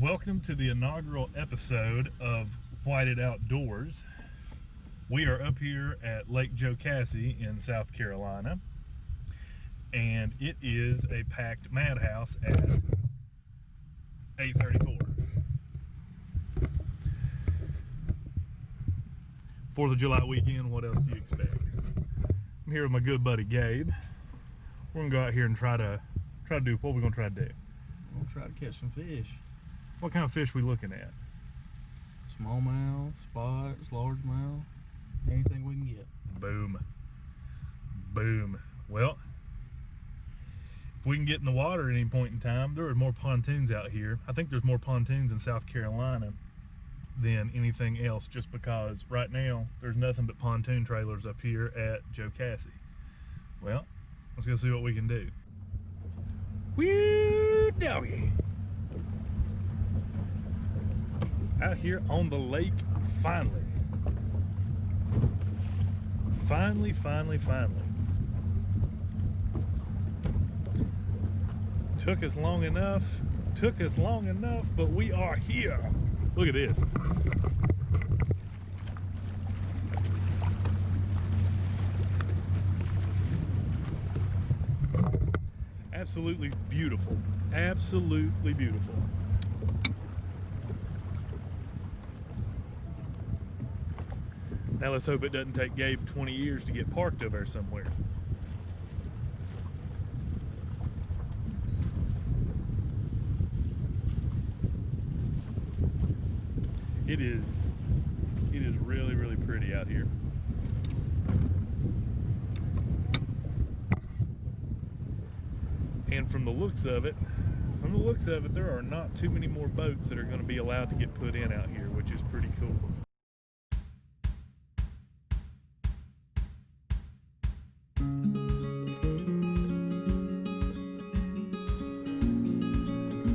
Welcome to the inaugural episode of Whited Outdoors. We are up here at Lake Jocassee in South Carolina, and it is a packed madhouse at 8:34. 4th of July weekend, what else do you expect? I'm here with my good buddy Gabe. We're gonna go out here and try to do what we're gonna try to do. We'll try to catch some fish. What kind of fish we looking at? Smallmouth, spots, largemouth, anything we can get. Boom. Boom. Well, if we can get in the water at any point in time, there are more pontoons out here. I think there's more pontoons in South Carolina than anything else, just because right now there's nothing but pontoon trailers up here at Jocassee. Well, let's go see what we can do. Woo doggy! Out here on the lake, finally. Finally. Took us long enough, but we are here. Look at this. Absolutely beautiful. Absolutely beautiful. Now let's hope it doesn't take Gabe 20 years to get parked over there somewhere. It is really pretty out here. And from the looks of it, there are not too many more boats that are going to be allowed to get put in out here, which is pretty cool.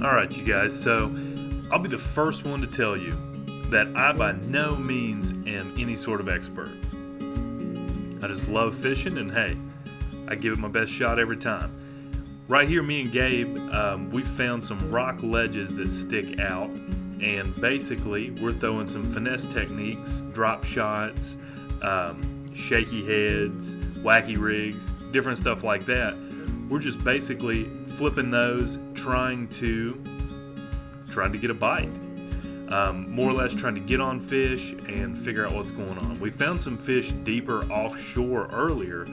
Alright you guys, so I'll be the first one to tell you that I by no means am any sort of expert. I just love fishing, and hey, I give it my best shot every time. Right here, me and Gabe, we found some rock ledges that stick out, and basically we're throwing some finesse techniques, drop shots, shaky heads, wacky rigs, different stuff like that. We're just basically flipping those, trying to get a bite. More or less trying to get on fish and figure out what's going on. We found some fish deeper offshore earlier,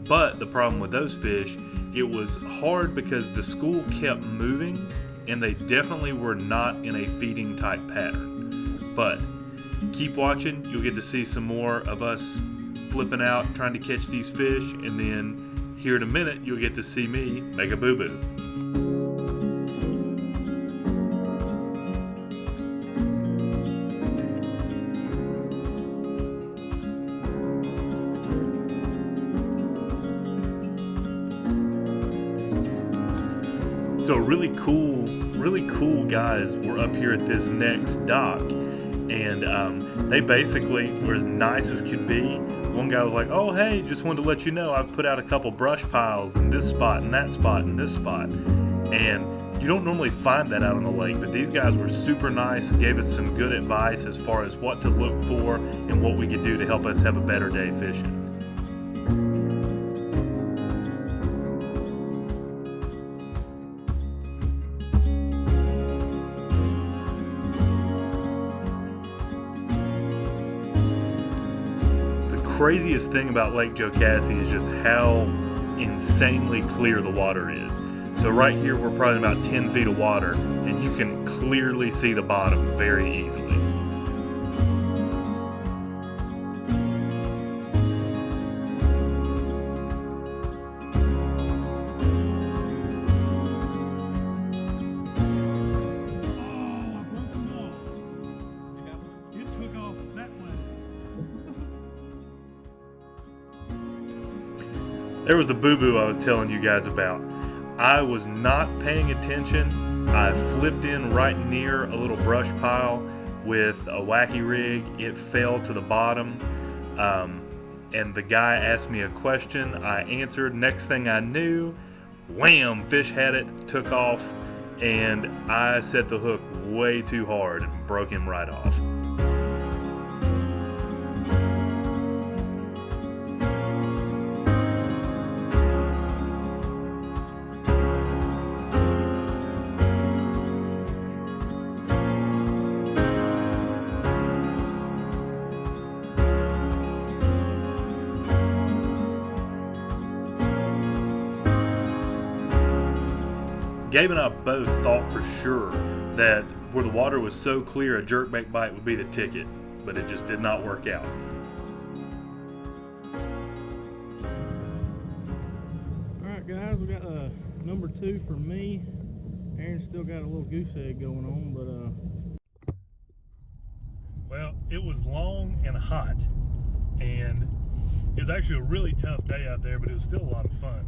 but the problem with those fish, it was hard because the school kept moving and they definitely were not in a feeding type pattern. But keep watching, you'll get to see some more of us flipping out, trying to catch these fish, and then here in a minute, you'll get to see me make a boo-boo. So really cool guys were up here at this next dock, and they basically were as nice as could be. One guy was like, oh hey, just wanted to let you know I've put out a couple brush piles in this spot and that spot and this spot. And you don't normally find that out on the lake, but these guys were super nice, gave us some good advice as far as what to look for and what we could do to help us have a better day fishing. Craziest thing about Lake Jocassee is just how insanely clear the water is. So right here we're probably about 10 feet of water, and you can clearly see the bottom very easily. There was the boo-boo I was telling you guys about. I was not paying attention. I flipped in right near a little brush pile with a wacky rig. It fell to the bottom, and the guy asked me a question. I answered. Next thing I knew, wham, fish had it, took off, and I set the hook way too hard and broke him right off. Gabe and I both thought for sure that where the water was so clear, a jerkbait bite would be the ticket, but it just did not work out. Alright guys, we got number 2 for me. Aaron's still got a little goose egg going on, but Well, it was long and hot, and it was actually a really tough day out there, but it was still a lot of fun.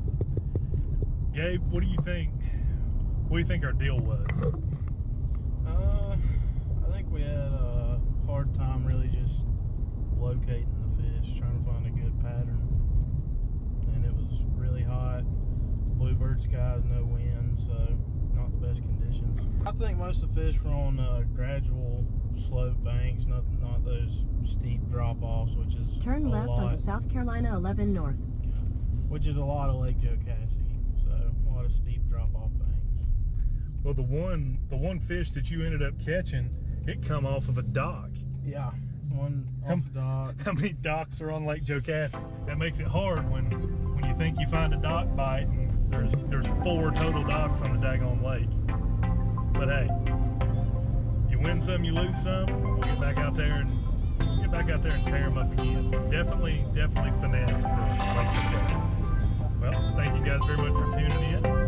Gabe, what do you think? What do you think our deal was? I think we had a hard time really just locating the fish, trying to find a good pattern. And it was really hot, bluebird skies, no wind, so not the best conditions. I think most of the fish were on gradual slope banks, not those steep drop-offs, which is Turn left onto South Carolina 11 North. Which is a lot of Lake Jocassee, so a lot of steep drop-off banks. Well, the one fish that you ended up catching, it come off of a dock. Yeah, one off the dock. How many docks are on Lake Jocassee? That makes it hard when you think you find a dock bite and there's 4 total docks on the daggone lake. But hey, you win some, you lose some. We'll get back out there and tear them up again. Definitely finesse for Lake Jocassee. Well, thank you guys very much for tuning in.